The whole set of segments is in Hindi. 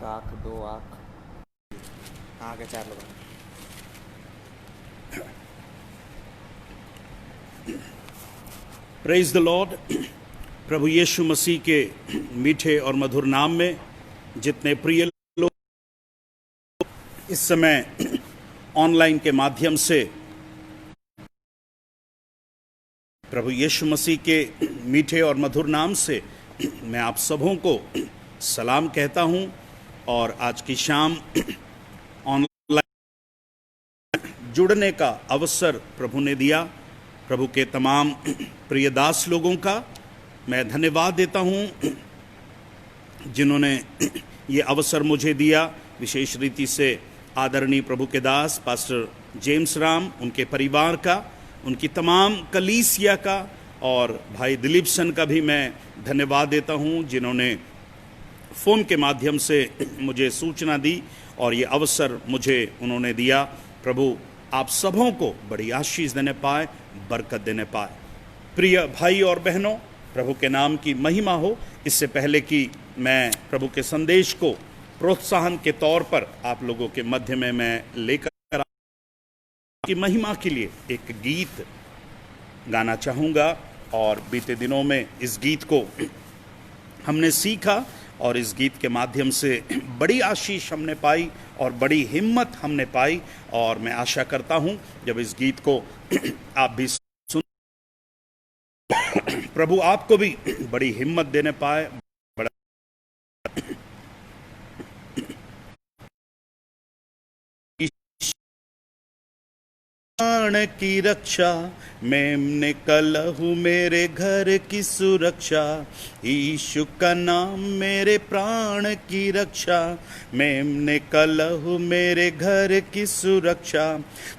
एक आँख दो आँख कहाँ के चार लोग। Praise the Lord. प्रभु यीशु मसीह के मीठे और मधुर नाम में जितने प्रिय लोग इस समय ऑनलाइन के माध्यम से प्रभु यीशु मसीह के मीठे और मधुर नाम से मैं आप सबों को सलाम कहता हूं। और आज की शाम ऑनलाइन जुड़ने का अवसर प्रभु ने दिया। प्रभु के तमाम प्रिय दास लोगों का मैं धन्यवाद देता हूं जिन्होंने ये अवसर मुझे दिया। विशेष रीति से आदरणीय प्रभु के दास पास्टर जेम्स राम, उनके परिवार का, उनकी तमाम कलीसिया का, और भाई दिलीप सन का भी मैं धन्यवाद देता हूं जिन्होंने फ़ोन के माध्यम से मुझे सूचना दी और ये अवसर मुझे उन्होंने दिया। प्रभु आप सबों को बड़ी आशीष देने पाए, बरकत देने पाए। प्रिय भाई और बहनों, प्रभु के नाम की महिमा हो। इससे पहले कि मैं प्रभु के संदेश को प्रोत्साहन के तौर पर आप लोगों के मध्य में मैं लेकर की महिमा के लिए एक गीत गाना चाहूँगा। और बीते दिनों में इस गीत को हमने सीखा और इस गीत के माध्यम से बड़ी आशीष हमने पाई और बड़ी हिम्मत हमने पाई। और मैं आशा करता हूं जब इस गीत को आप भी सुन, प्रभु आपको भी बड़ी हिम्मत देने पाए। प्राण की रक्षा मैं कलहू मेरे घर की सुरक्षा, यीशु का नाम मेरे प्राण की रक्षा। मैं कलहू मेरे घर की सुरक्षा,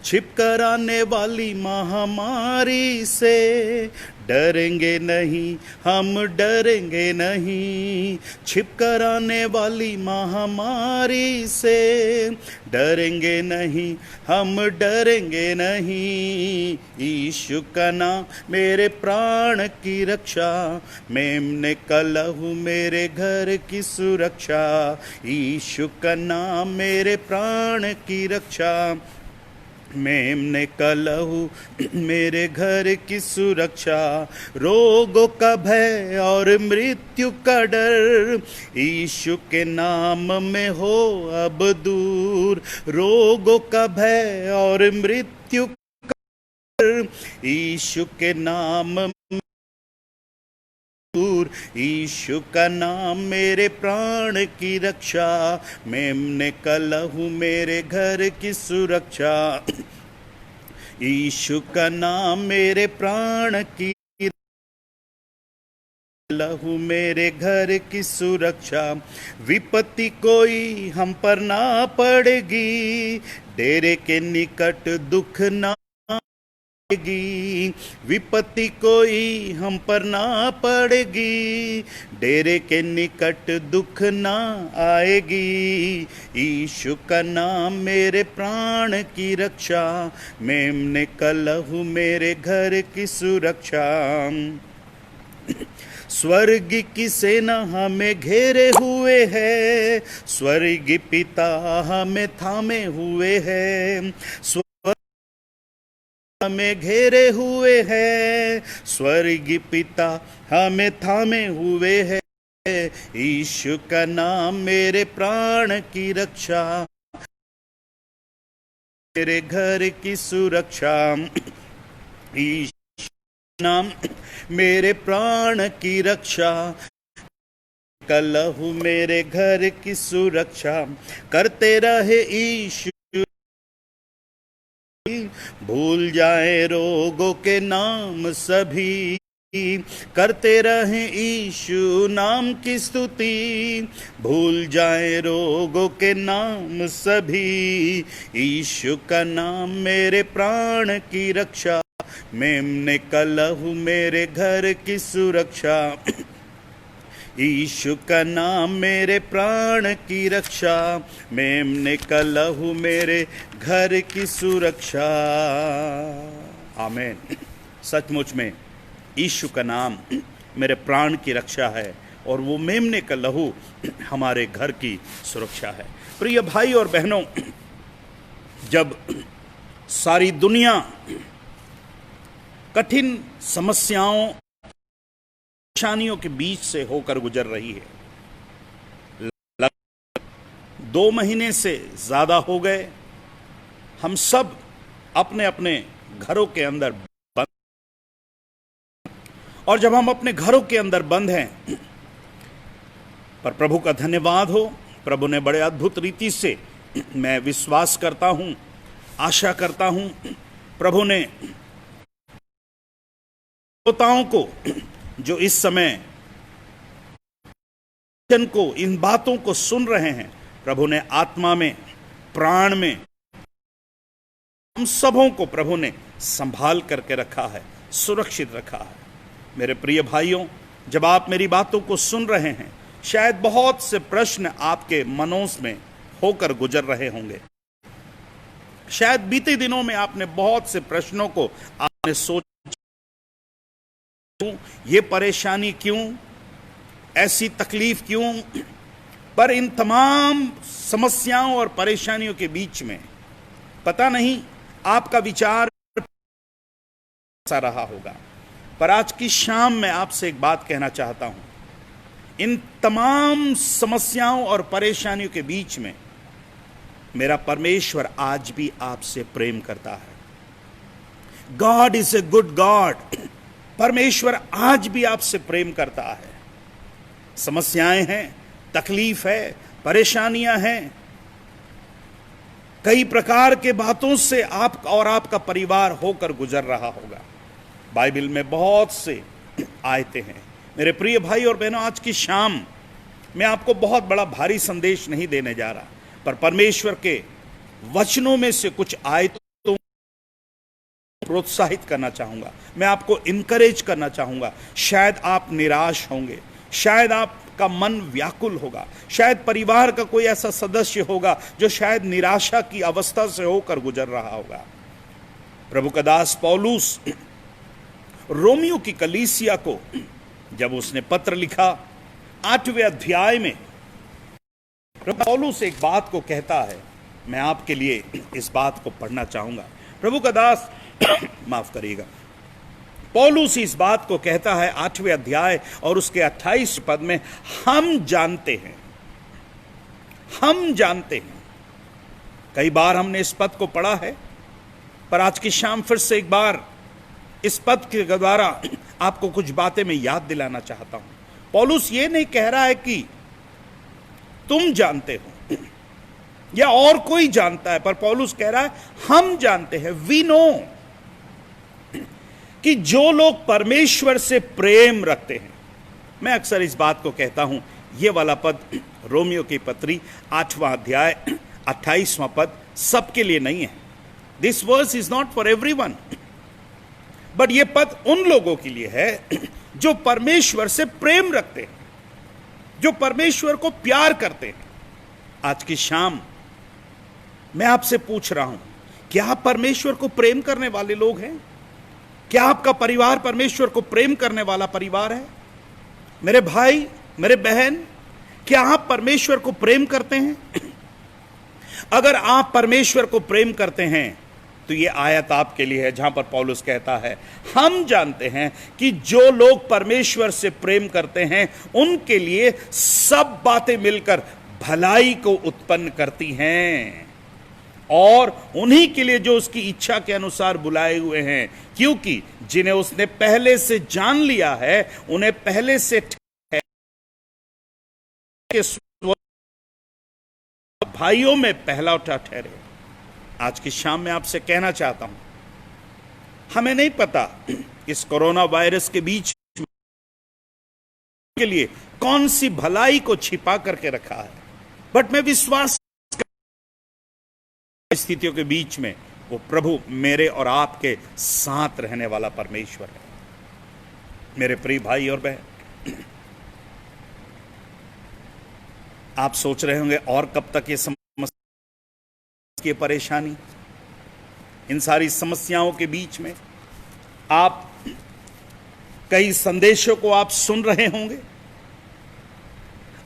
छिप कर आने वाली महामारी से डरेंगे नहीं, हम डरेंगे नहीं। छिप कर आने वाली महामारी से डरेंगे नहीं, हम डरेंगे नहीं। यीशु का नाम मेरे प्राण की रक्षा, मैं कलहू मेरे घर की सुरक्षा। यीशु का नाम मेरे प्राण की रक्षा, मैं कलहू मेरे घर की सुरक्षा। रोगों का भय और मृत्यु का डर यीशु के नाम में हो अब दूर। रोगों का भय और मृत्यु का डर यीशु के नाम दूर। यीशु का नाम मेरे प्राण की रक्षा, मैं कलहू मेरे घर की सुरक्षा। यीशु का नाम मेरे प्राण की कलहू मेरे घर की सुरक्षा। विपत्ति कोई हम पर ना पड़ेगी, डेरे के निकट दुख ना विपत्ति कोई हम पर ना पड़ेगी, डेरे के निकट दुख ना आएगी। यीशु का नाम मेरे प्राण की रक्षा, मैं कलहू मेरे घर की सुरक्षा। स्वर्ग की सेना हमें घेरे हुए है, स्वर्ग पिता हमें थामे हुए है। हमें घेरे हुए हैं, स्वर्गीय पिता हमें थामे हुए हैं। यीशु का नाम मेरे प्राण की रक्षा, मेरे घर की सुरक्षा। यीशु नाम मेरे प्राण की रक्षा, कलहू मेरे घर की सुरक्षा। करते रहे यीशु, भूल जाए रोगों के नाम सभी। करते रहें यीशु नाम की स्तुति, भूल जाए रोगों के नाम सभी। यीशु का नाम मेरे प्राण की रक्षा, मैं कलहू मेरे घर की सुरक्षा। यीशु का नाम मेरे प्राण की रक्षा, मैं कलहू मेरे घर की सुरक्षा। आमीन। सचमुच में यीशु का नाम मेरे प्राण की रक्षा है और वो मेमने का लहू हमारे घर की सुरक्षा है। प्रिय भाई और बहनों, जब सारी दुनिया कठिन समस्याओं, परेशानियों के बीच से होकर गुजर रही है, 2 महीने से ज्यादा हो गए, हम सब अपने अपने घरों के अंदर बंद, और जब हम अपने घरों के अंदर बंद हैं, पर प्रभु का धन्यवाद हो, प्रभु ने बड़े अद्भुत रीति से, मैं विश्वास करता हूं, आशा करता हूं, प्रभु ने श्रोताओं को जो इस समय इन बातों को सुन रहे हैं, प्रभु ने आत्मा में, प्राण में, हम सबों को प्रभु ने संभाल करके रखा है, सुरक्षित रखा है। मेरे प्रिय भाइयों, जब आप मेरी बातों को सुन रहे हैं, शायद बहुत से प्रश्न आपके मनों में होकर गुजर रहे होंगे। शायद बीते दिनों में आपने बहुत से प्रश्नों को आपने सोचा, ये परेशानी क्यों, ऐसी तकलीफ क्यों। पर इन तमाम समस्याओं और परेशानियों के बीच में पता नहीं आपका विचार कैसा रहा होगा, पर आज की शाम मैं आपसे एक बात कहना चाहता हूं। इन तमाम समस्याओं और परेशानियों के बीच में मेरा परमेश्वर आज भी आपसे प्रेम करता है। God is a good God. परमेश्वर आज भी आपसे प्रेम करता है। समस्याएं हैं, तकलीफ है, परेशानियां हैं, कई प्रकार के बातों से आप और आपका परिवार होकर गुजर रहा होगा। बाइबल में बहुत से आयतें हैं। मेरे प्रिय भाई और बहनों, आज की शाम मैं आपको बहुत बड़ा भारी संदेश नहीं देने जा रहा, पर परमेश्वर के वचनों में से कुछ आयतों प्रोत्साहित करना चाहूंगा, मैं आपको इनकरेज करना चाहूंगा। शायद आप निराश होंगे, शायद आपका मन व्याकुल होगा, शायद परिवार का कोई ऐसा सदस्य होगा जो शायद निराशा की अवस्था से होकर गुजर रहा होगा। प्रभु का दास पौलुस रोमियो की कलीसिया को जब उसने पत्र लिखा, 8वें अध्याय में प्रभु पौलुस एक बात को कहता है। मैं आपके लिए इस बात को पढ़ना चाहूंगा। प्रभु का दास माफ करिएगा, पौलुस इस बात को कहता है 8वें अध्याय और उसके 28 पद में, हम जानते हैं। कई बार हमने इस पद को पढ़ा है, पर आज की शाम फिर से एक बार इस पद के द्वारा आपको कुछ बातें मैं याद दिलाना चाहता हूं। पौलुस ये नहीं कह रहा है कि तुम जानते हो या और कोई जानता है, पर पौलुस कह रहा है हम जानते हैं। वी नो कि जो लोग परमेश्वर से प्रेम रखते हैं। मैं अक्सर इस बात को कहता हूं, यह वाला पद रोमियो की पत्री 8वां अध्याय 28वां पद सबके लिए नहीं है। This verse is not for everyone, but यह पद उन लोगों के लिए है जो परमेश्वर से प्रेम रखते हैं, जो परमेश्वर को प्यार करते हैं। आज की शाम मैं आपसे पूछ रहा हूं, क्या आप परमेश्वर को प्रेम करने वाले लोग हैं? क्या आपका परिवार परमेश्वर को प्रेम करने वाला परिवार है? मेरे भाई, मेरे बहन, क्या आप परमेश्वर को प्रेम करते हैं? अगर आप परमेश्वर को प्रेम करते हैं तो यह आयत आपके लिए है, जहां पर पौलुस कहता है हम जानते हैं कि जो लोग परमेश्वर से प्रेम करते हैं उनके लिए सब बातें मिलकर भलाई को उत्पन्न करती हैं, और उन्हीं के लिए जो उसकी इच्छा के अनुसार बुलाए हुए हैं, क्योंकि जिन्हें उसने पहले से जान लिया है उन्हें पहले से भाइयों में पहला उठा ठहरे। आज की शाम में आपसे कहना चाहता हूं, हमें नहीं पता इस कोरोना वायरस के बीच के लिए कौन सी भलाई को छिपा करके रखा है, बट मैं विश्वास स्थितियों के बीच में वो प्रभु मेरे और आपके साथ रहने वाला परमेश्वर है। मेरे प्रिय भाई और बहन, आप सोच रहे होंगे और कब तक ये समस्या, की परेशानी, इन सारी समस्याओं के बीच में आप कई संदेशों को आप सुन रहे होंगे,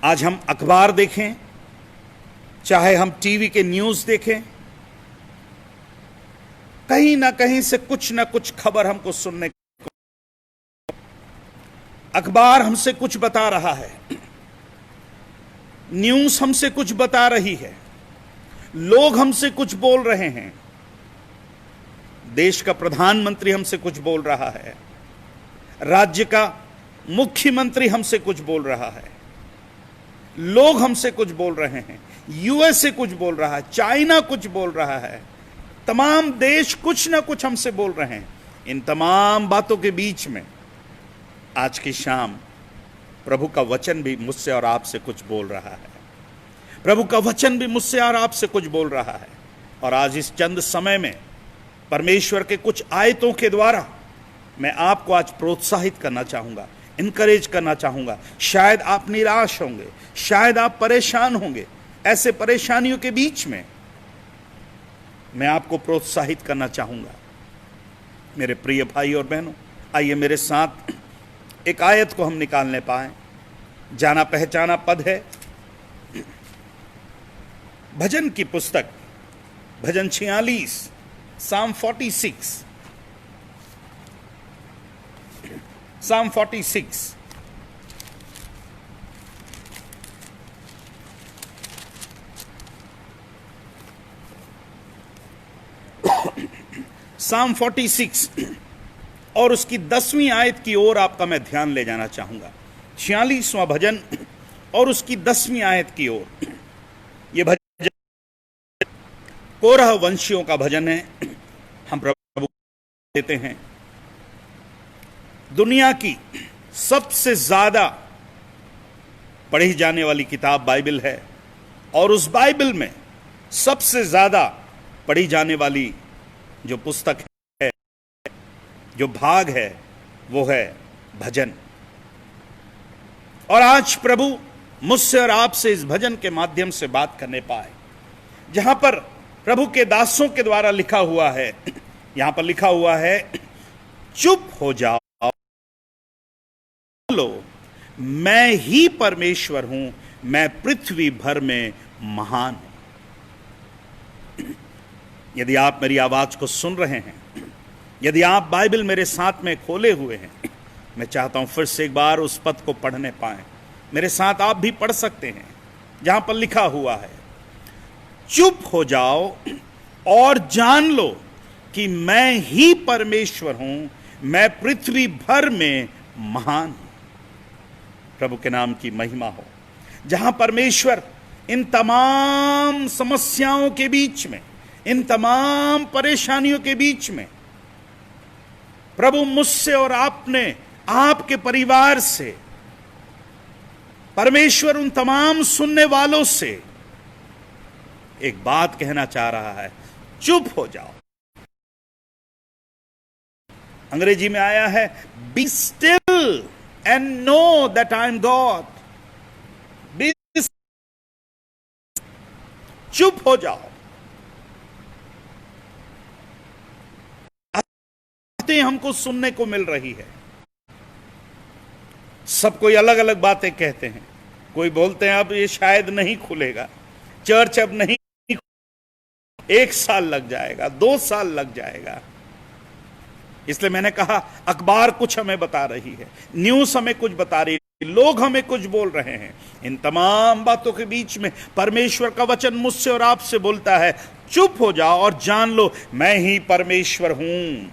आज हम अखबार देखें, चाहे हम टीवी के न्यूज देखें, कहीं ना कहीं से कुछ ना कुछ खबर हमको सुनने को। अखबार हमसे कुछ बता रहा है, न्यूज हमसे कुछ बता रही है, लोग हमसे कुछ बोल रहे हैं, देश का प्रधानमंत्री हमसे कुछ बोल रहा है, राज्य का मुख्यमंत्री हमसे कुछ बोल रहा है, लोग हमसे कुछ बोल रहे हैं, यूएसए कुछ बोल रहा है, चाइना कुछ बोल रहा है, तमाम देश कुछ ना कुछ हमसे बोल रहे हैं। इन तमाम बातों के बीच में आज की शाम प्रभु का वचन भी मुझसे और आपसे कुछ बोल रहा है। प्रभु का वचन भी मुझसे और आपसे कुछ बोल रहा है। और आज इस चंद समय में परमेश्वर के कुछ आयतों के द्वारा मैं आपको आज प्रोत्साहित करना चाहूंगा, इनकरेज करना चाहूंगा। शायद आप निराश होंगे, शायद आप परेशान होंगे। ऐसे परेशानियों के बीच में मैं आपको प्रोत्साहित करना चाहूंगा। मेरे प्रिय भाई और बहनों, आइए मेरे साथ एक आयत को हम निकालने पाए। जाना पहचाना पद है, भजन की पुस्तक, भजन 46, Psalm 46, Psalm 46। Psalm 46 और उसकी 10वीं आयत की ओर आपका मैं ध्यान ले जाना चाहूंगा। 46वां भजन और उसकी 10वीं आयत की ओर। यह भजन कोरह वंशियों का भजन है। हम प्रभु देते हैं, दुनिया की सबसे ज्यादा पढ़ी जाने वाली किताब बाइबल है, और उस बाइबल में सबसे ज्यादा पढ़ी जाने वाली जो पुस्तक है, जो भाग है, वो है भजन। और आज प्रभु मुझसे और आपसे इस भजन के माध्यम से बात करने पाए, जहां पर प्रभु के दासों के द्वारा लिखा हुआ है। यहां पर लिखा हुआ है, चुप हो जाओ, लो मैं ही परमेश्वर हूं, मैं पृथ्वी भर में महान हूं। यदि आप मेरी आवाज को सुन रहे हैं, यदि आप बाइबल मेरे साथ में खोले हुए हैं, मैं चाहता हूं फिर से एक बार उस पद को पढ़ने पाएं। मेरे साथ आप भी पढ़ सकते हैं, जहां पर लिखा हुआ है, चुप हो जाओ और जान लो कि मैं ही परमेश्वर हूं, मैं पृथ्वी भर में महान हूं। प्रभु के नाम की महिमा हो। जहां परमेश्वर इन तमाम समस्याओं के बीच में, इन तमाम परेशानियों के बीच में, प्रभु मुझसे और आपने, आपके परिवार से, परमेश्वर उन तमाम सुनने वालों से एक बात कहना चाह रहा है, चुप हो जाओ। अंग्रेजी में आया है, be still and know that I am God. Be, चुप हो जाओ। बातें हमको सुनने को मिल रही है, सब कोई अलग अलग बातें कहते हैं। कोई बोलते हैं अब ये शायद नहीं खुलेगा, चर्च अब नहीं, 1 साल लग जाएगा, 2 साल लग जाएगा। इसलिए मैंने कहा, अखबार कुछ हमें बता रही है, न्यूज हमें कुछ बता रही है, लोग हमें कुछ बोल रहे हैं। इन तमाम बातों के बीच में परमेश्वर का वचन मुझसे और आपसे बोलता है, चुप हो जाओ और जान लो मैं ही परमेश्वर हूं।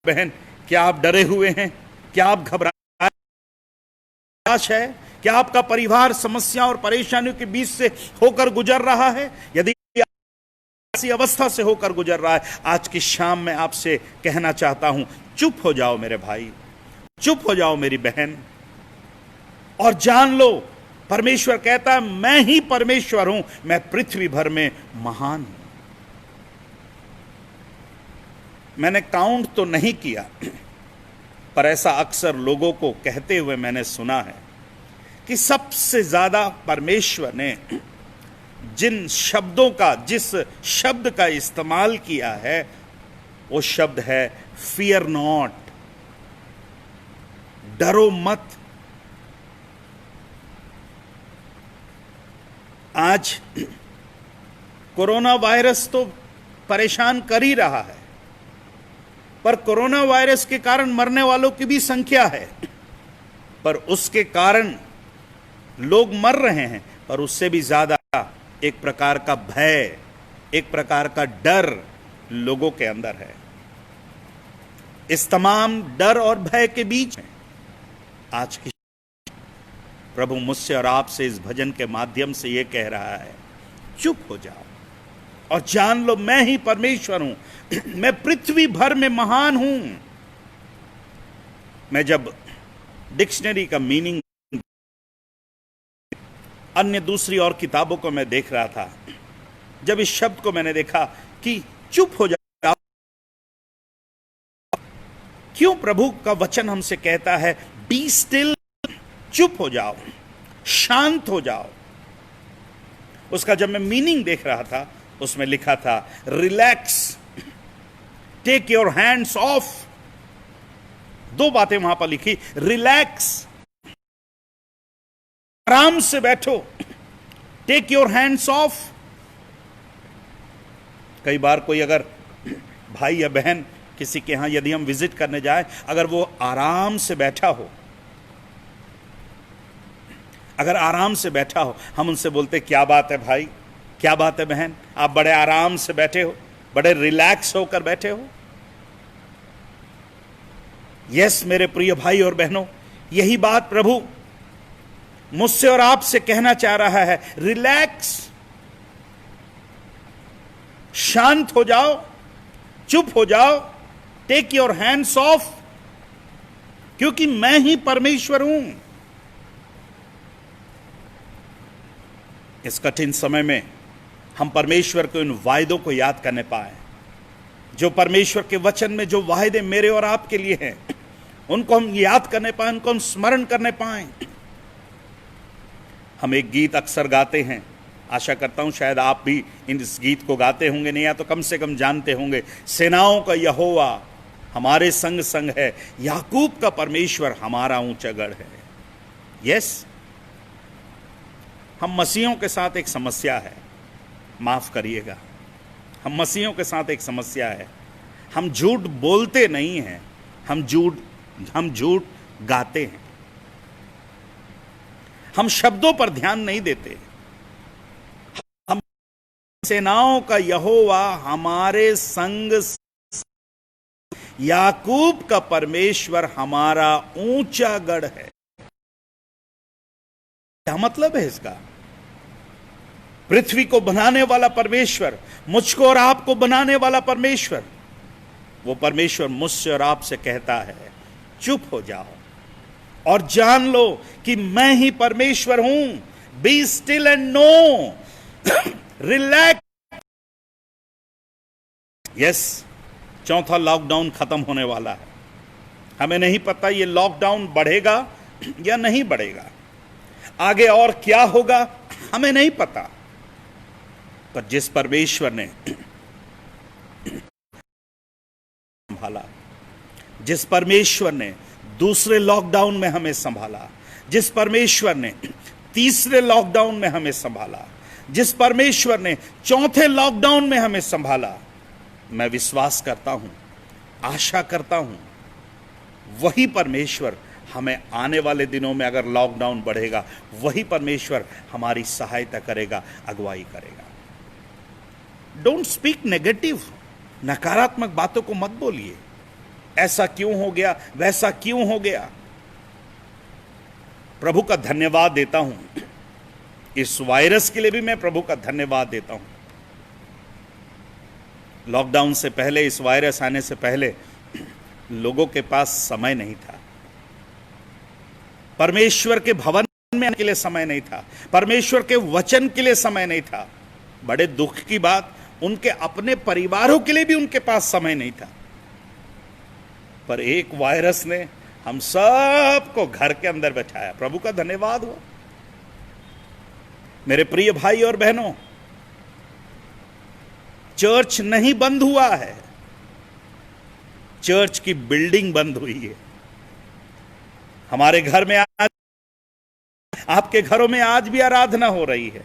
बहन, क्या आप डरे हुए हैं? क्या आप घबराए है? क्या आपका परिवार समस्या और परेशानियों के बीच से होकर गुजर रहा है? यदि ऐसी अवस्था से होकर गुजर रहा है, आज की शाम में आपसे कहना चाहता हूं, चुप हो जाओ मेरे भाई, चुप हो जाओ मेरी बहन, और जान लो परमेश्वर कहता है, मैं ही परमेश्वर हूं, मैं पृथ्वी भर में महान हूं। मैंने काउंट तो नहीं किया, पर ऐसा अक्सर लोगों को कहते हुए मैंने सुना है कि सबसे ज्यादा परमेश्वर ने जिस शब्द का इस्तेमाल किया है, वो शब्द है फियर नॉट, डरो मत। आज कोरोना वायरस तो परेशान कर ही रहा है, पर कोरोना वायरस के कारण मरने वालों की भी संख्या है, पर उसके कारण लोग मर रहे हैं, पर उससे भी ज्यादा एक प्रकार का भय, एक प्रकार का डर लोगों के अंदर है। इस तमाम डर और भय के बीच में आज की प्रभु मुझसे और आपसे इस भजन के माध्यम से यह कह रहा है, चुप हो जाओ और जान लो मैं ही परमेश्वर हूं, मैं पृथ्वी भर में महान हूं। मैं जब डिक्शनरी का मीनिंग अन्य दूसरी और किताबों को मैं देख रहा था, जब इस शब्द को मैंने देखा कि चुप हो जाओ, क्यों प्रभु का वचन हमसे कहता है बी स्टिल, चुप हो जाओ, शांत हो जाओ। उसका जब मैं मीनिंग देख रहा था, उसमें लिखा था relax, take your hands off. दो बातें वहां पर लिखी, रिलैक्स, आराम से बैठो, टेक योर हैंड्स ऑफ। कई बार कोई अगर भाई या बहन किसी के यहां यदि हम विजिट करने जाएं, अगर वो आराम से बैठा हो, अगर आराम से बैठा हो, हम उनसे बोलते क्या बात है भाई, क्या बात है बहन, आप बड़े आराम से बैठे हो, बड़े रिलैक्स होकर बैठे हो। यस मेरे प्रिय भाई और बहनों, यही बात प्रभु मुझसे और आपसे कहना चाह रहा है। रिलैक्स, शांत हो जाओ, चुप हो जाओ, टेक योर हैंड्स ऑफ, क्योंकि मैं ही परमेश्वर हूं। इस कठिन समय में हम परमेश्वर के उन वायदों को याद करने पाए, जो परमेश्वर के वचन में जो वायदे मेरे और आपके लिए हैं, उनको हम याद करने पाए, उनको हम स्मरण करने पाए। हम एक गीत अक्सर गाते हैं, आशा करता हूं शायद आप भी इस गीत को गाते होंगे, नहीं या तो कम से कम जानते होंगे, सेनाओं का यहोवा हमारे संग संग है, याकूब का परमेश्वर हमारा ऊंचा गढ़ है। यस, हम मसीहों के साथ एक समस्या है, माफ करिएगा, हम मसीहों के साथ एक समस्या है, हम झूठ बोलते नहीं हैं, हम झूठ गाते हैं, हम शब्दों पर ध्यान नहीं देते। हम सेनाओं का यहोवा हमारे संग, याकूब का परमेश्वर हमारा ऊंचा गढ़ है। क्या मतलब है इसका? पृथ्वी को बनाने वाला परमेश्वर, मुझको और आपको बनाने वाला परमेश्वर, वो परमेश्वर मुझसे और आपसे कहता है चुप हो जाओ और जान लो कि मैं ही परमेश्वर हूं। Be still and know, relax. Yes, चौथा लॉकडाउन खत्म होने वाला है। हमें नहीं पता ये लॉकडाउन बढ़ेगा या नहीं बढ़ेगा, आगे और क्या होगा हमें नहीं पता, पर जिस परमेश्वर ने संभाला, जिस परमेश्वर ने दूसरे लॉकडाउन में हमें संभाला, जिस परमेश्वर ने तीसरे लॉकडाउन में हमें संभाला, जिस परमेश्वर ने चौथे लॉकडाउन में हमें संभाला, मैं विश्वास करता हूं, आशा करता हूं, वही परमेश्वर हमें आने वाले दिनों में अगर लॉकडाउन बढ़ेगा, वही परमेश्वर हमारी सहायता करेगा, अगुवाई करेगा। डोंट स्पीक नेगेटिव, नकारात्मक बातों को मत बोलिए, ऐसा क्यों हो गया, वैसा क्यों हो गया। प्रभु का धन्यवाद देता हूं, इस वायरस के लिए भी मैं प्रभु का धन्यवाद देता हूं। लॉकडाउन से पहले, इस वायरस आने से पहले लोगों के पास समय नहीं था, परमेश्वर के भवन में आने के लिए समय नहीं था, परमेश्वर के वचन के लिए समय नहीं था। बड़े दुख की बात, उनके अपने परिवारों के लिए भी उनके पास समय नहीं था। पर एक वायरस ने हम सबको घर के अंदर बैठाया। प्रभु का धन्यवाद हो। मेरे प्रिय भाई और बहनों, चर्च नहीं बंद हुआ है, चर्च की बिल्डिंग बंद हुई है। हमारे घर में आज, आपके घरों में आज भी आराधना हो रही है,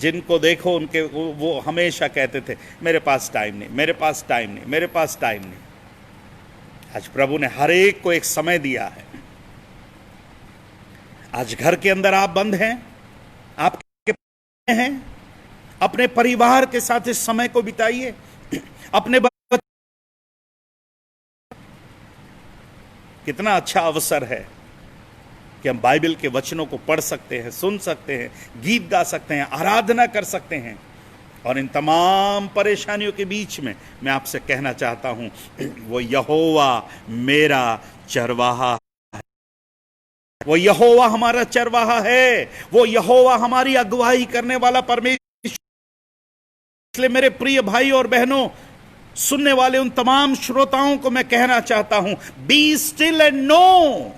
जिनको देखो उनके वो हमेशा कहते थे मेरे पास टाइम नहीं, मेरे पास टाइम नहीं, मेरे पास टाइम नहीं। आज प्रभु ने हर एक को एक समय दिया है। आज घर के अंदर आप बंद हैं, आपके हैं, अपने परिवार के साथ इस समय को बिताइए। अपने कितना अच्छा अवसर है कि हम बाइबल के वचनों को पढ़ सकते हैं, सुन सकते हैं, गीत गा सकते हैं, आराधना कर सकते हैं। और इन तमाम परेशानियों के बीच में मैं आपसे कहना चाहता हूं, वो यहोवा मेरा चरवाहा है, वो यहोवा हमारा चरवाहा है, वो यहोवा हमारी अगुवाई करने वाला परमेश्वर। इसलिए मेरे प्रिय भाई और बहनों, सुनने वाले उन तमाम श्रोताओं को मैं कहना चाहता हूं, बी स्टिल एंड नो,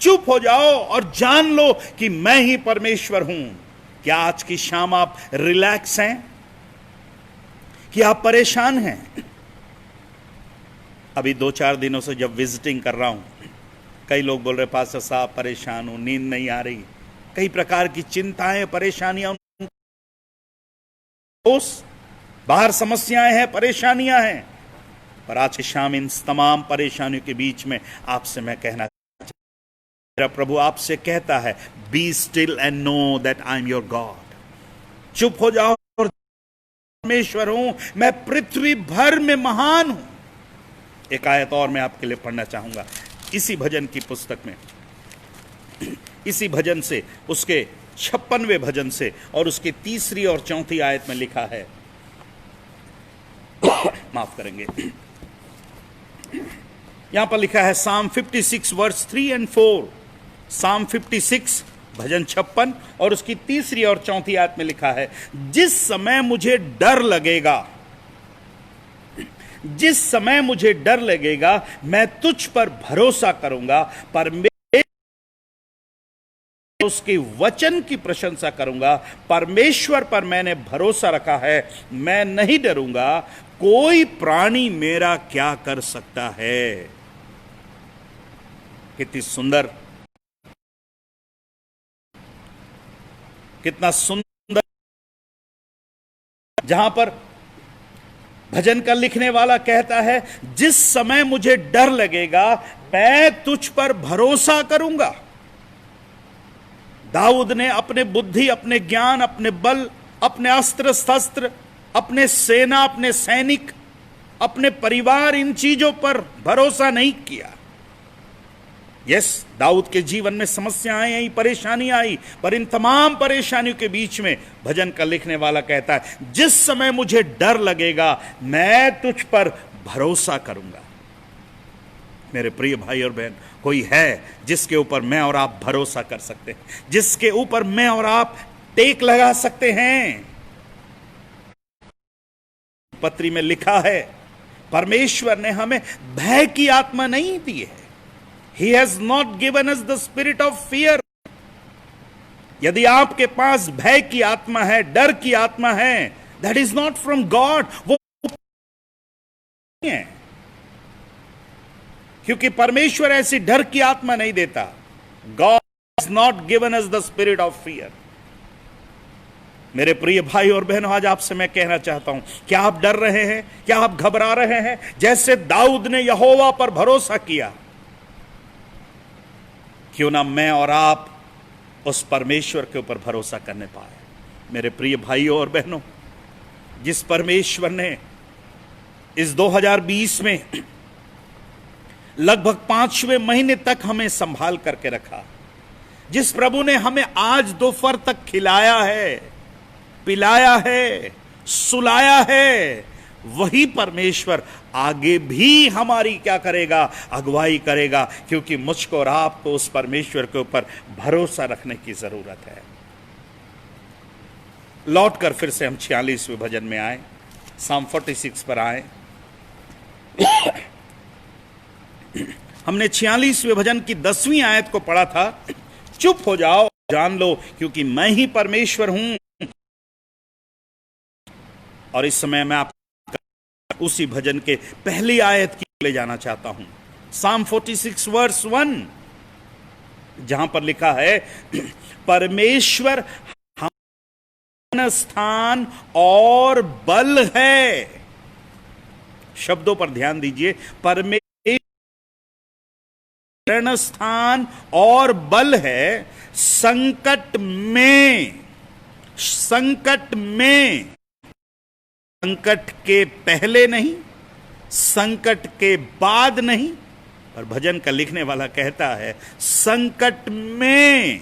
चुप हो जाओ और जान लो कि मैं ही परमेश्वर हूं। क्या आज की शाम आप रिलैक्स हैं कि आप परेशान हैं? अभी 2-4 दिनों से जब विजिटिंग कर रहा हूं, कई लोग बोल रहे पास्टर साहब परेशान हूं, नींद नहीं आ रही, कई प्रकार की चिंताएं, परेशानियां, बाहर समस्याएं हैं, परेशानियां हैं। पर आज की शाम इन तमाम परेशानियों के बीच में आपसे मैं कहना, मेरा प्रभु आपसे कहता है, be still and know that I am your God. चुप हो जाओ और परमेश्वर हूं, मैं पृथ्वी भर में महान हूं। एक आयत और मैं आपके लिए पढ़ना चाहूंगा इसी भजन की पुस्तक में, इसी भजन से, उसके 56वें भजन से और उसकी 3री और 4थी आयत में लिखा है, माफ करेंगे, यहां पर लिखा है Psalm 56 वर्स 3 and 4, Psalm 56 भजन 56 और उसकी 3री और 4थी आयत में लिखा है, जिस समय मुझे डर लगेगा, जिस समय मुझे डर लगेगा, मैं तुझ पर भरोसा करूंगा, उसके वचन की प्रशंसा करूंगा। परमेश्वर पर मैंने भरोसा रखा है, मैं नहीं डरूंगा, कोई प्राणी मेरा क्या कर सकता है। कितनी सुंदर, कितना सुंदर, जहां पर भजन का लिखने वाला कहता है, जिस समय मुझे डर लगेगा मैं तुझ पर भरोसा करूंगा। दाऊद ने अपने बुद्धि, अपने ज्ञान, अपने बल, अपने अस्त्र शस्त्र, अपने सेना, अपने सैनिक, अपने परिवार, इन चीजों पर भरोसा नहीं किया। यस, दाऊद के जीवन में समस्याएं आई, परेशानियां आई, पर इन तमाम परेशानियों के बीच में भजन का लिखने वाला कहता है, जिस समय मुझे डर लगेगा मैं तुझ पर भरोसा करूंगा। मेरे प्रिय भाई और बहन, कोई है जिसके ऊपर मैं और आप भरोसा कर सकते हैं, जिसके ऊपर मैं और आप टेक लगा सकते हैं। पत्री में लिखा है, परमेश्वर ने हमें भय की आत्मा नहीं दी है। He has not given us the spirit of fear. यदि आपके पास भय की आत्मा है, डर की आत्मा है, that is not from God, वो नहीं है, क्योंकि परमेश्वर ऐसी डर की आत्मा नहीं देता। God has not given us the spirit of fear. मेरे प्रिय भाई और बहनों, आज आपसे मैं कहना चाहता हूं, क्या आप डर रहे हैं? क्या आप घबरा रहे हैं? जैसे दाऊद ने यहोवा पर भरोसा किया, क्यों ना मैं और आप उस परमेश्वर के ऊपर भरोसा करने पाए। मेरे प्रिय भाइयों और बहनों, जिस परमेश्वर ने इस 2020 में लगभग 5वें महीने तक हमें संभाल करके रखा, जिस प्रभु ने हमें आज दोपहर तक खिलाया है, पिलाया है, सुलाया है, वही परमेश्वर आगे भी हमारी क्या करेगा? अगुवाई करेगा, क्योंकि मुझको और आपको उस परमेश्वर के ऊपर भरोसा रखने की जरूरत है। लौटकर फिर से हम 46वें भजन में आए, Psalm 46 पर आए। हमने 46वें भजन की 10वीं आयत को पढ़ा था, चुप हो जाओ, जान लो क्योंकि मैं ही परमेश्वर हूं। और इस समय मैं आप उसी भजन के पहली आयत की ले जाना चाहता हूं, Psalm 46 वर्स 1, जहां पर लिखा है, परमेश्वर स्थान और बल है। शब्दों पर ध्यान दीजिए, परमेश्वर शरण स्थान और बल है संकट में। संकट में, संकट के पहले नहीं, संकट के बाद नहीं, पर भजन का लिखने वाला कहता है संकट में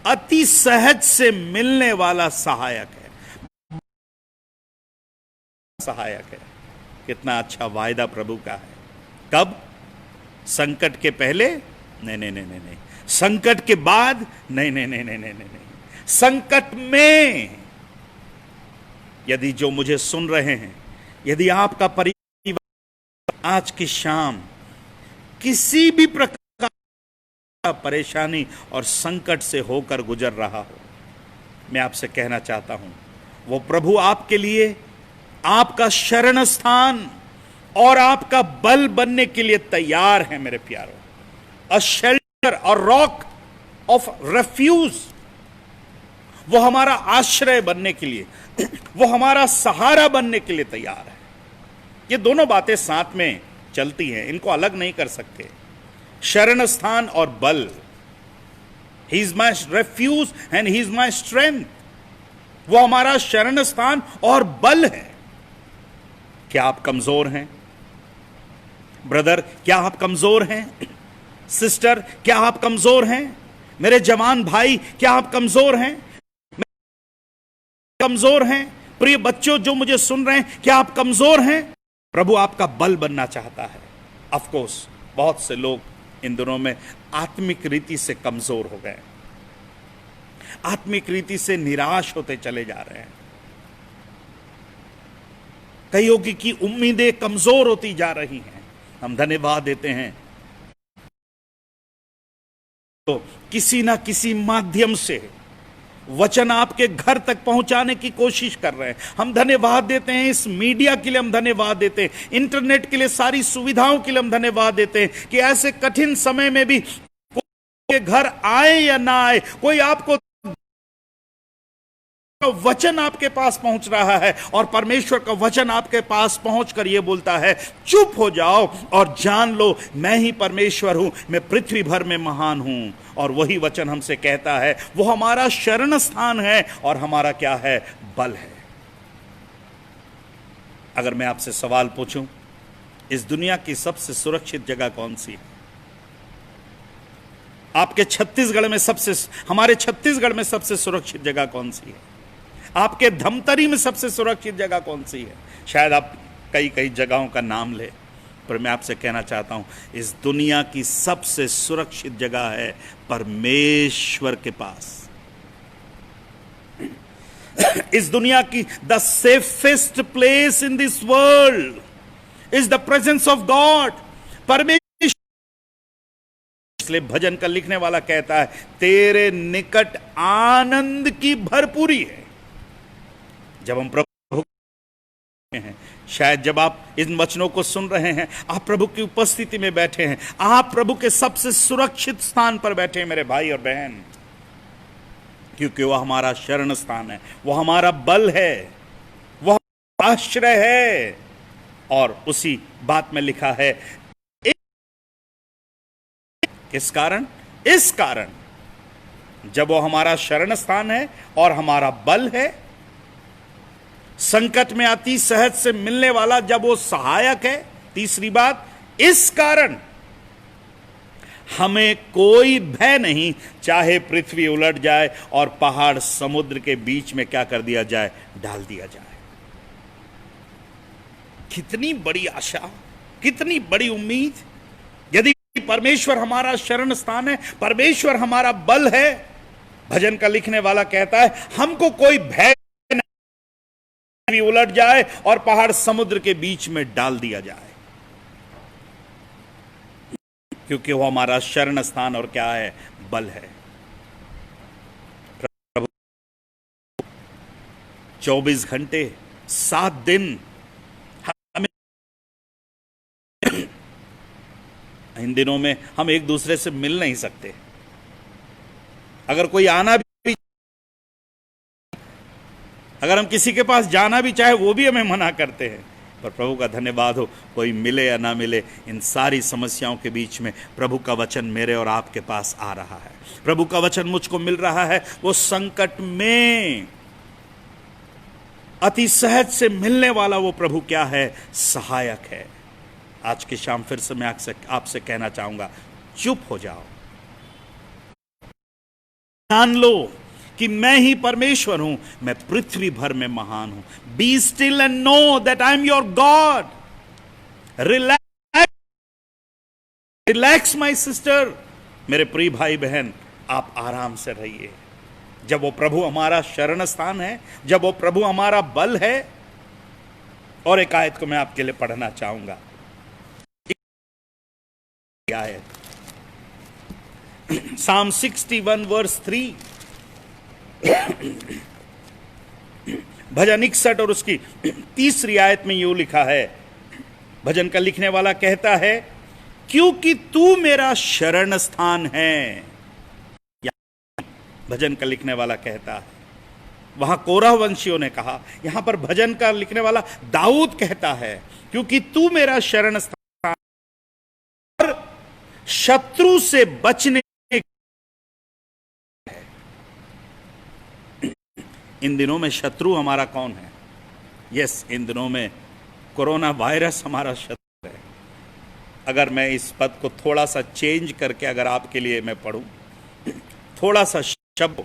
अति सहज से मिलने वाला सहायक है। सहायक है। कितना अच्छा वायदा प्रभु का है। कब? संकट के पहले? नहीं नहीं नहीं नहीं नहीं। संकट के बाद? नहीं नहीं नहीं नहीं नहीं नहीं। संकट में। यदि जो मुझे सुन रहे हैं, यदि आपका परिवार आज की शाम किसी भी प्रकार का परेशानी और संकट से होकर गुजर रहा हो, मैं आपसे कहना चाहता हूं, वो प्रभु आपके लिए आपका शरण स्थान और आपका बल बनने के लिए तैयार है मेरे प्यारों। अ शेल्टर और रॉक ऑफ रेफ्यूज, वो हमारा आश्रय बनने के लिए, वो हमारा सहारा बनने के लिए तैयार है। ये दोनों बातें साथ में चलती हैं, इनको अलग नहीं कर सकते। शरण स्थान और बल, he is my refuge and he is my strength, वो हमारा शरण स्थान और बल है। क्या आप कमजोर हैं ब्रदर? क्या आप कमजोर हैं सिस्टर? क्या आप कमजोर हैं मेरे जवान भाई? क्या आप कमजोर हैं? कमजोर हैं प्रिय बच्चों जो मुझे सुन रहे हैं, क्या आप कमजोर हैं? प्रभु आपका बल बनना चाहता है। ऑफ कोर्स बहुत से लोग इन दिनों में आत्मिक रीति से कमजोर हो गए, आत्मिक रीति से निराश होते चले जा रहे हैं। कईयों की उम्मीदें कमजोर होती जा रही हैं। हम धन्यवाद देते हैं तो किसी ना किसी माध्यम से वचन आपके घर तक पहुंचाने की कोशिश कर रहे हैं। हम धन्यवाद देते हैं इस मीडिया के लिए, हम धन्यवाद देते हैं इंटरनेट के लिए, सारी सुविधाओं के लिए हम धन्यवाद देते हैं कि ऐसे कठिन समय में भी कोई घर आए या ना आए, कोई आपको वचन आपके पास पहुंच रहा है और परमेश्वर का वचन आपके पास पहुंचकर यह बोलता है चुप हो जाओ और जान लो मैं ही परमेश्वर हूं, मैं पृथ्वी भर में महान हूं। और वही वचन हमसे कहता है वो हमारा शरण स्थान है और हमारा क्या है? बल है। अगर मैं आपसे सवाल पूछूं, इस दुनिया की सबसे सुरक्षित जगह कौन सी है? आपके छत्तीसगढ़ में हमारे छत्तीसगढ़ में सबसे सुरक्षित जगह कौन सी है? आपके धमतरी में सबसे सुरक्षित जगह कौन सी है? शायद आप कई कई जगहों का नाम ले, पर मैं आपसे कहना चाहता हूं इस दुनिया की सबसे सुरक्षित जगह है परमेश्वर के पास। इस दुनिया की the safest place in this world is the presence of God, परमेश्वर। इसलिए भजन का लिखने वाला कहता है तेरे निकट आनंद की भरपूरी है। जब हम प्रभु हैं, शायद जब आप इन वचनों को सुन रहे हैं, आप प्रभु की उपस्थिति में बैठे हैं, आप प्रभु के सबसे सुरक्षित स्थान पर बैठे हैं मेरे भाई और बहन, क्योंकि वह हमारा शरण स्थान है, वह हमारा बल है, वह आश्रय है। और उसी बात में लिखा है किस कारण? इस कारण जब वो हमारा शरण स्थान है और हमारा बल है, संकट में अति सहज से मिलने वाला जब वो सहायक है। तीसरी बात, इस कारण हमें कोई भय नहीं, चाहे पृथ्वी उलट जाए और पहाड़ समुद्र के बीच में क्या कर दिया जाए? डाल दिया जाए। कितनी बड़ी आशा, कितनी बड़ी उम्मीद। यदि परमेश्वर हमारा शरण स्थान है, परमेश्वर हमारा बल है, भजन का लिखने वाला कहता है हमको कोई भय भी उलट जाए और पहाड़ समुद्र के बीच में डाल दिया जाए, क्योंकि वो हमारा शरण स्थान और क्या है? बल है। प्रभु 24 घंटे 7 दिन हमें, इन दिनों में हम एक दूसरे से मिल नहीं सकते। अगर कोई आना भी अगर हम किसी के पास जाना भी चाहे वो भी हमें मना करते हैं। पर प्रभु का धन्यवाद हो, कोई मिले या ना मिले, इन सारी समस्याओं के बीच में प्रभु का वचन मेरे और आपके पास आ रहा है। प्रभु का वचन मुझको मिल रहा है। वो संकट में अति सहज से मिलने वाला वो प्रभु क्या है? सहायक है। आज की शाम फिर से मैं आपसे कहना चाहूंगा, चुप हो जाओ, जान लो कि मैं ही परमेश्वर हूं, मैं पृथ्वी भर में महान हूं। Be still and know that I am your God. Relax my sister, मेरे प्रिय भाई बहन, आप आराम से रहिए। जब वो प्रभु हमारा शरण स्थान है, जब वो प्रभु हमारा बल है। और एक आयत को मैं आपके लिए पढ़ना चाहूंगा। आयत Psalm 61 verse 3, भजन 61 और उसकी 3री आयत में यूं लिखा है। भजन का लिखने वाला कहता है, क्योंकि तू मेरा शरण स्थान है। भजन का लिखने वाला कहता है, वहां कोरह वंशियों ने कहा, यहां पर भजन का लिखने वाला दाऊद कहता है, क्योंकि तू मेरा शरण स्थान, और शत्रु से बचने। इन दिनों में शत्रु हमारा कौन है? यस, इन दिनों में कोरोना वायरस हमारा शत्रु है। अगर मैं इस पद को थोड़ा सा चेंज करके अगर आपके लिए मैं पढ़ूं, थोड़ा सा शब्द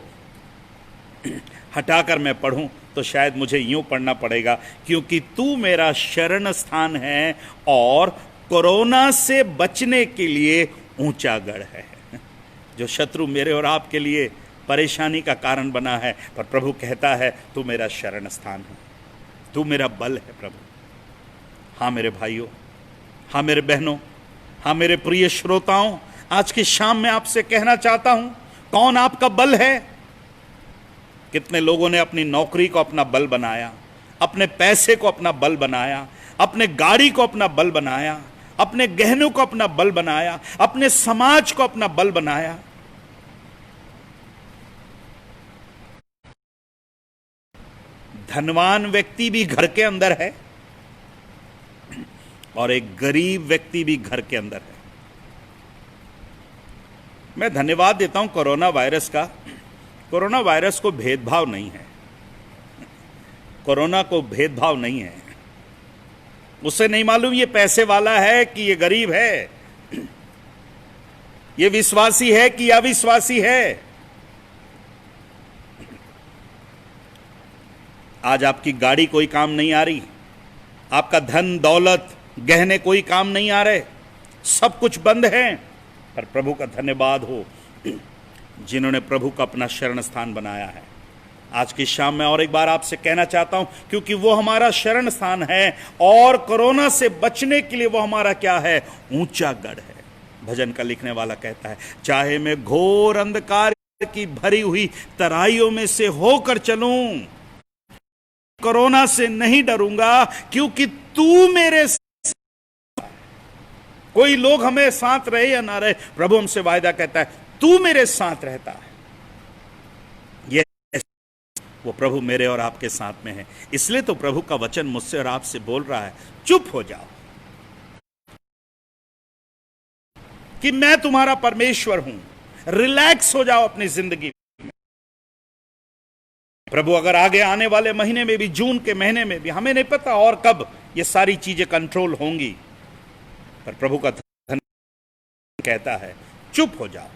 हटाकर मैं पढ़ूं, तो शायद मुझे यूं पढ़ना पड़ेगा, क्योंकि तू मेरा शरण स्थान है और कोरोना से बचने के लिए ऊंचा गढ़ है। जो शत्रु मेरे और आपके लिए परेशानी का कारण बना है, पर प्रभु कहता है, तू मेरा शरण स्थान है, तू मेरा बल है प्रभु। हाँ मेरे भाइयों, हाँ मेरे बहनों, हाँ मेरे प्रिय श्रोताओं, आज की शाम में आपसे कहना चाहता हूं, कौन आपका बल है? कितने लोगों ने अपनी नौकरी को अपना बल बनाया, अपने पैसे को अपना बल बनाया, अपने गाड़ी को अपना बल बनाया, अपने गहनों को अपना बल बनाया, अपने समाज को अपना बल बनाया। धनवान व्यक्ति भी घर के अंदर है और एक गरीब व्यक्ति भी घर के अंदर है। मैं धन्यवाद देता हूं कोरोना वायरस का। कोरोना वायरस को भेदभाव नहीं है, कोरोना को भेदभाव नहीं है। उसे नहीं मालूम ये पैसे वाला है कि ये गरीब है, ये विश्वासी है कि अविश्वासी है। आज आपकी गाड़ी कोई काम नहीं आ रही, आपका धन दौलत गहने कोई काम नहीं आ रहे, सब कुछ बंद है। पर प्रभु का धन्यवाद हो, जिन्होंने प्रभु का अपना शरण स्थान बनाया है। आज की शाम में और एक बार आपसे कहना चाहता हूं, क्योंकि वो हमारा शरण स्थान है और कोरोना से बचने के लिए वो हमारा क्या है? ऊंचा गढ़ है। भजन का लिखने वाला कहता है, चाहे मैं घोर अंधकार की भरी हुई तराइयों में से होकर चलूं, कोरोना से नहीं डरूंगा, क्योंकि तू मेरे साथ। कोई लोग हमें साथ रहे या ना रहे, प्रभु हमसे वायदा कहता है, तू मेरे साथ रहता है। ये वो प्रभु मेरे और आपके साथ में है। इसलिए तो प्रभु का वचन मुझसे और आपसे बोल रहा है, चुप हो जाओ कि मैं तुम्हारा परमेश्वर हूं। रिलैक्स हो जाओ अपनी जिंदगी। प्रभु अगर आगे आने वाले महीने में भी, जून के महीने में भी, हमें नहीं पता और कब ये सारी चीजें कंट्रोल होंगी, पर प्रभु का धन कहता है, चुप हो जाओ।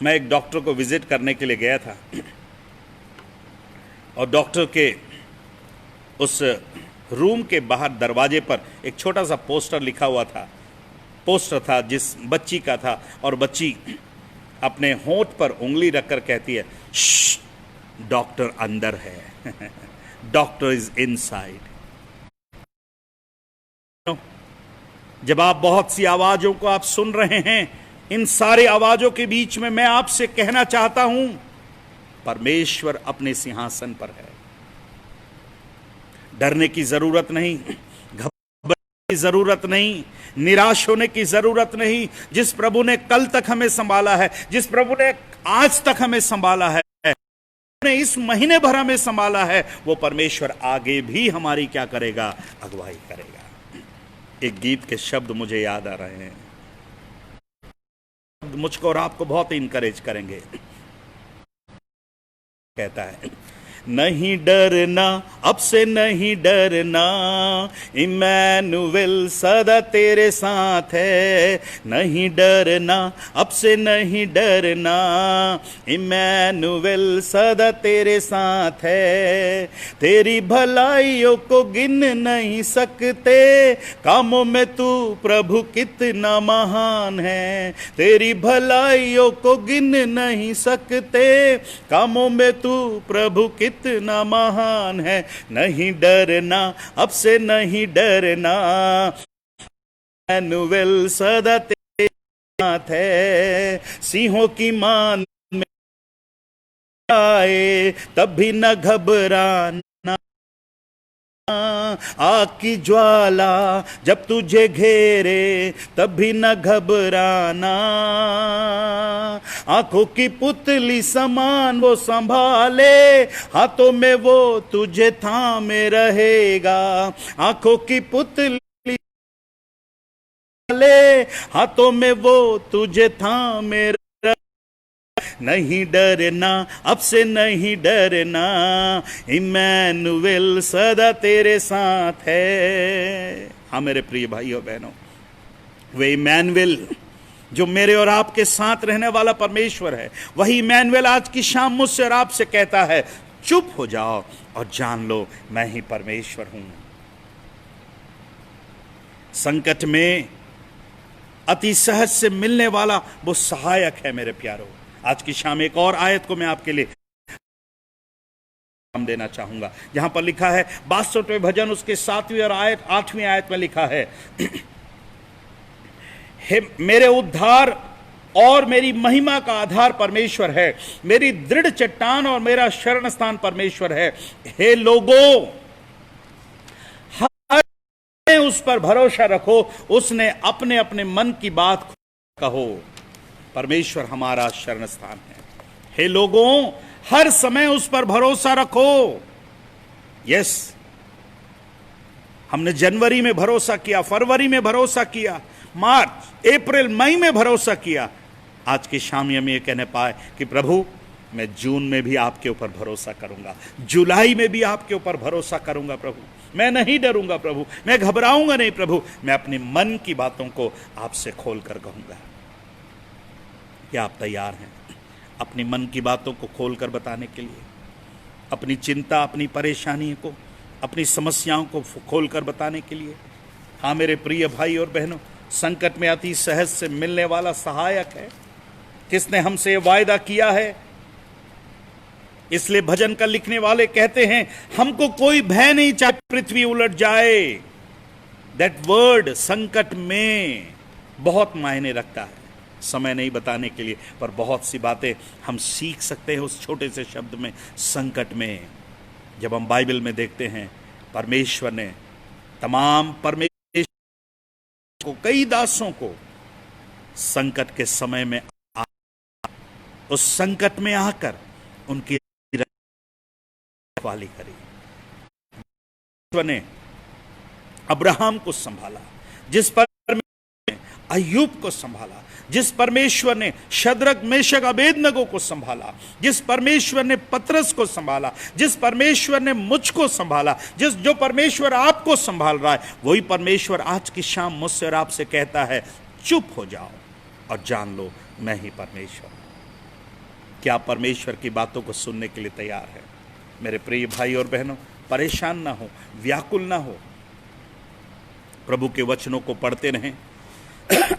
मैं एक डॉक्टर को विजिट करने के लिए गया था और डॉक्टर के उस रूम के बाहर दरवाजे पर एक छोटा सा पोस्टर लिखा हुआ था। पोस्टर था जिस बच्ची का था, और बच्ची अपने होंठ पर उंगली रखकर कहती है, डॉक्टर अंदर है, डॉक्टर इज इनसाइड। जब आप बहुत सी आवाजों को आप सुन रहे हैं, इन सारी आवाजों के बीच में मैं आपसे कहना चाहता हूं, परमेश्वर अपने सिंहासन पर है। डरने की जरूरत नहीं, घबराने की जरूरत नहीं, निराश होने की जरूरत नहीं। जिस प्रभु ने कल तक हमें संभाला है, जिस प्रभु ने आज तक हमें संभाला है, ने इस महीने भर हमें संभाला है, वो परमेश्वर आगे भी हमारी क्या करेगा? अगुवाई करेगा। एक गीत के शब्द मुझे याद आ रहे हैं, मुझको और आपको बहुत इनकरेज करेंगे। कहता है, नहीं डरना, अब से नहीं डरना, इमैनुएल सदा तेरे साथ है। नहीं डरना, अब से नहीं डरना, इमैनुएल सदा तेरे साथ है। तेरी भलाइयों को गिन नहीं सकते, कामों में तू प्रभु कितना महान है। तेरी भलाइयों को गिन नहीं सकते, कामों में तू प्रभु कितना महान है। नहीं डरना, अब से नहीं डरना, इमैनुएल सदा तेरे साथ है। सिंहों की मान में आए तब भी न घबराना, आग की ज्वाला जब तुझे घेरे तब भी न घबराना। आंखों की पुतली समान वो संभाले, हाथों में वो तुझे थामे रहेगा। आंखों की पुतली हाथों में वो तुझे थामे। नहीं डरना, अब से नहीं डरना, इमैनुएल सदा तेरे साथ है। हाँ मेरे प्रिय भाइयों बहनों, वे इमैनुएल जो मेरे और आपके साथ रहने वाला परमेश्वर है, वही इमैनुएल आज की शाम मुझसे और आपसे कहता है, चुप हो जाओ और जान लो मैं ही परमेश्वर हूं। संकट में अति सहज से मिलने वाला वो सहायक है मेरे प्यारों। आज की शाम एक और आयत को मैं आपके लिए देना चाहूंगा, जहां पर लिखा है 62वें भजन उसके 7वीं और 8वीं आयत में लिखा है, हे मेरे उद्धार और मेरी महिमा का आधार परमेश्वर है, मेरी दृढ़ चट्टान और मेरा शरण स्थान परमेश्वर है। हे लोगों, हर उस पर भरोसा रखो, उसने अपने अपने मन की बात कहो। परमेश्वर हमारा शरण स्थान है। हे लोगों, हर समय उस पर भरोसा रखो। यस, हमने जनवरी में भरोसा किया, फरवरी में भरोसा किया, मार्च, अप्रैल, मई में भरोसा किया। आज की शाम में ये कहने पाए कि प्रभु मैं जून में भी आपके ऊपर भरोसा करूंगा, जुलाई में भी आपके ऊपर भरोसा करूंगा प्रभु। मैं नहीं डरूंगा प्रभु, मैं घबराऊंगा नहीं प्रभु, मैं अपने मन की बातों को आपसे खोल कर कहूंगा। क्या आप तैयार हैं अपनी मन की बातों को खोलकर बताने के लिए? अपनी चिंता, अपनी परेशानी को, अपनी समस्याओं को खोलकर बताने के लिए? हाँ मेरे प्रिय भाई और बहनों, संकट में अति सहज से मिलने वाला सहायक है। किसने हमसे वायदा किया है? इसलिए भजन का लिखने वाले कहते हैं, हमको कोई भय नहीं चाहे पृथ्वी उलट जाए। दैट वर्ड संकट में बहुत मायने रखता है। समय नहीं बताने के लिए, पर बहुत सी बातें हम सीख सकते हैं उस छोटे से शब्द में, संकट में। जब हम बाइबल में देखते हैं, परमेश्वर ने तमाम परमेश्वर को, कई दासों को संकट के समय में उस संकट में आकर उनकी रखवाली करी। परमेश्वर ने अब्राहम को संभाला, जिस पर अय्यूब को संभाला, जिस परमेश्वर ने शद्रक, मेशक, अबेदनगो को संभाला, जिस परमेश्वर ने पतरस को संभाला, जिस परमेश्वर ने मुझको संभाला, जो परमेश्वर आपको संभाल रहा है, वही परमेश्वर आज की शाम मुझसे और आपसे कहता है, चुप हो जाओ और जान लो मैं ही परमेश्वर हूं। क्या परमेश्वर की बातों को सुनने के लिए तैयार है? मेरे प्रिय भाई और बहनों, परेशान ना हो, व्याकुल ना हो, प्रभु के वचनों को पढ़ते रहें,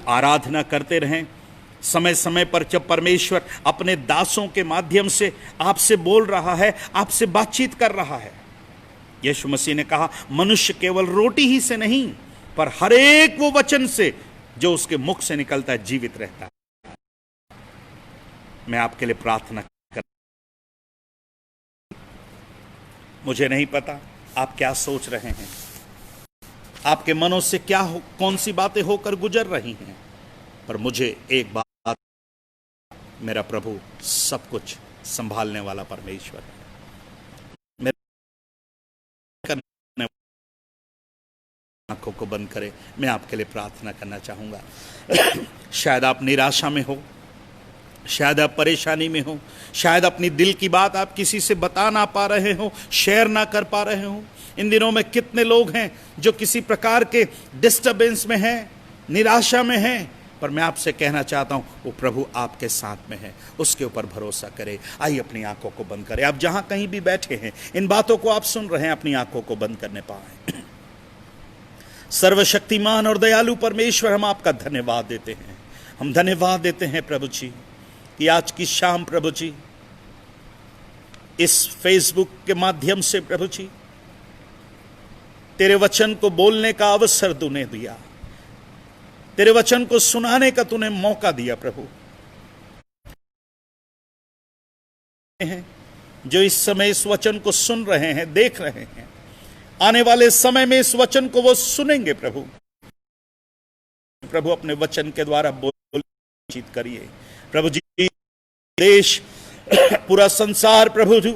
आराधना करते रहें। समय समय पर जब परमेश्वर अपने दासों के माध्यम से आपसे बोल रहा है, आपसे बातचीत कर रहा है, यीशु मसीह ने कहा, मनुष्य केवल रोटी ही से नहीं, पर हर एक वो वचन से जो उसके मुख से निकलता है जीवित रहता है। मैं आपके लिए प्रार्थना कर, मुझे नहीं पता आप क्या सोच रहे हैं, आपके मनों से क्या कौन सी बातें होकर गुजर रही हैं, पर मुझे एक बात, मेरा प्रभु सब कुछ संभालने वाला परमेश्वर है। आंखों को बंद करें, मैं आपके लिए प्रार्थना करना चाहूँगा। शायद आप निराशा में हो, शायद आप परेशानी में हो, शायद अपनी दिल की बात आप किसी से बता ना पा रहे हो, शेयर ना कर पा रहे हो। इन दिनों में कितने लोग हैं जो किसी प्रकार के डिस्टर्बेंस में हैं, निराशा में हैं, पर मैं आपसे कहना चाहता हूँ वो प्रभु आपके साथ में है, उसके ऊपर भरोसा करें। आइए अपनी आंखों को बंद करें। आप जहाँ कहीं भी बैठे हैं, इन बातों को आप सुन रहे हैं, अपनी आंखों को बंद करने पाएं। सर्वशक्तिमान और दयालु परमेश्वर, हम आपका धन्यवाद देते हैं। हम धन्यवाद देते हैं प्रभु जी कि आज की शाम प्रभु जी इस फेसबुक के माध्यम से प्रभु जी तेरे वचन को बोलने का अवसर तूने दिया, तेरे वचन को सुनाने का तूने मौका दिया। प्रभु जो इस समय इस वचन को सुन रहे हैं, देख रहे हैं, आने वाले समय में इस वचन को वो सुनेंगे। प्रभु प्रभु अपने वचन के द्वारा बातचीत करिए। प्रभु जी देश, पूरा संसार प्रभु जी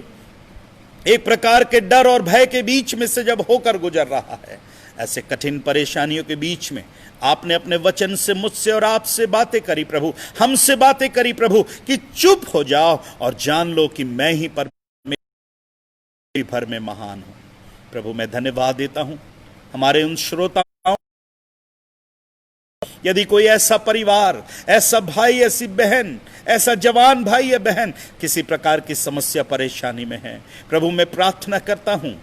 एक प्रकार के डर और भय के बीच में से जब होकर गुजर रहा है, ऐसे कठिन परेशानियों के बीच में आपने अपने वचन से मुझसे और आपसे बातें करी प्रभु, हमसे बातें करी प्रभु, कि चुप हो जाओ और जान लो कि मैं ही परमेश्वर भर में महान हूं। प्रभु मैं धन्यवाद देता हूं हमारे उन श्रोताओं, यदि कोई ऐसा परिवार, ऐसा भाई, ऐसी बहन, ऐसा जवान भाई या बहन किसी प्रकार की समस्या परेशानी में है, प्रभु मैं प्रार्थना करता हूं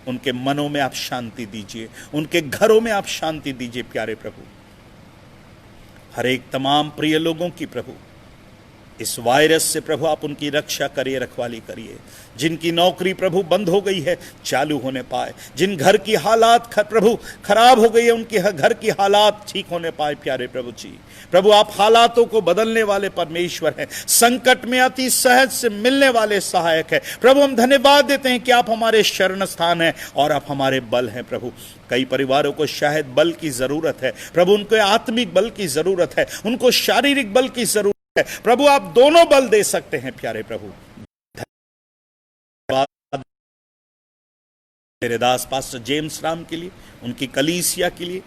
उनके मनों में आप शांति दीजिए, उनके घरों में आप शांति दीजिए। प्यारे प्रभु, हर एक तमाम प्रिय लोगों की प्रभु इस वायरस से प्रभु आप उनकी रक्षा करिए, रखवाली करिए। जिनकी नौकरी प्रभु बंद हो गई है चालू होने पाए, जिन घर की हालात प्रभु खराब हो गई है उनके घर की हालात ठीक होने पाए। प्यारे प्रभु जी, प्रभु आप हालातों को बदलने वाले परमेश्वर हैं, संकट में अति सहज से मिलने वाले सहायक है। प्रभु हम धन्यवाद देते हैं कि आप हमारे शरण स्थान हैं और आप हमारे बल हैं। प्रभु कई परिवारों को शायद बल की जरूरत है प्रभु, उनको आत्मिक बल की जरूरत है, उनको शारीरिक बल की जरूरत है। प्रभु आप दोनों बल दे सकते हैं। प्यारे प्रभु तेरे दास पास्टर जेम्स राम के लिए, उनकी कलीसिया के लिए,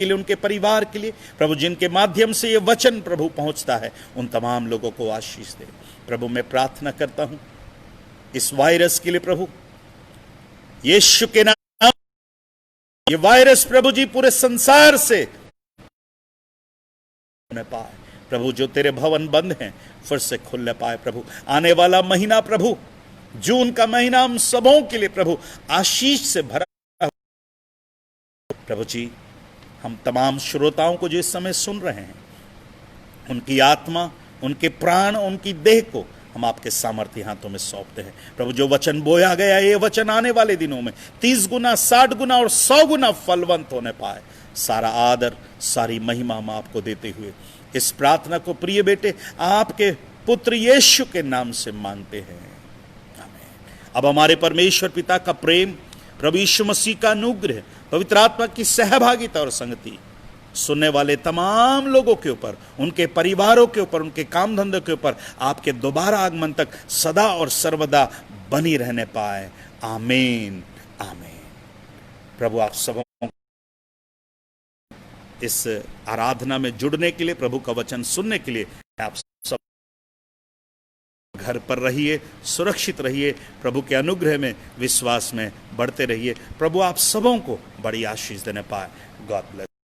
उनके परिवार के लिए प्रभु, जिनके माध्यम से ये वचन प्रभु पहुंचता है, उन तमाम लोगों को आशीष दे। प्रभु मैं प्रार्थना करता हूं इस वायरस के लिए प्रभु, यीशु के नाम, ये वायरस प्रभु जी पूरे संसार से पाए प्रभु, जो तेरे भवन बंद हैं फिर से खुलने पाए। प्रभु आने वाला महीना प्रभु, जून का महीना हम सबों के लिए प्रभु आशीष से भरा। प्रभु जी हम तमाम श्रोताओं को जो इस समय सुन रहे हैं, उनकी आत्मा, उनके प्राण, उनकी देह को हम आपके सामर्थ्य हाथों में सौंपते हैं। प्रभु जो वचन बोया गया, ये वचन आने वाले दिनों में 30 गुना, 60 गुना और 100 गुना फलवंत होने पाए। सारा आदर, सारी महिमा हम आपको देते हुए इस प्रार्थना को प्रिय बेटे आपके पुत्र यीशु के नाम से मांगते हैं, आमीन। अब हमारे परमेश्वर पिता का प्रेम, प्रभु यीशु मसीह का अनुग्रह, पवित्र आत्मा की सहभागिता और संगति सुनने वाले तमाम लोगों के ऊपर, उनके परिवारों के ऊपर, उनके काम धंधों के ऊपर आपके दोबारा आगमन तक सदा और सर्वदा बनी रहने पाए। आमीन, आमीन। प्रभु आप सब इस आराधना में जुड़ने के लिए, प्रभु का वचन सुनने के लिए आप सब घर पर रहिए, सुरक्षित रहिए, प्रभु के अनुग्रह में, विश्वास में बढ़ते रहिए। प्रभु आप सबों को बड़ी आशीष देने पाए। God bless.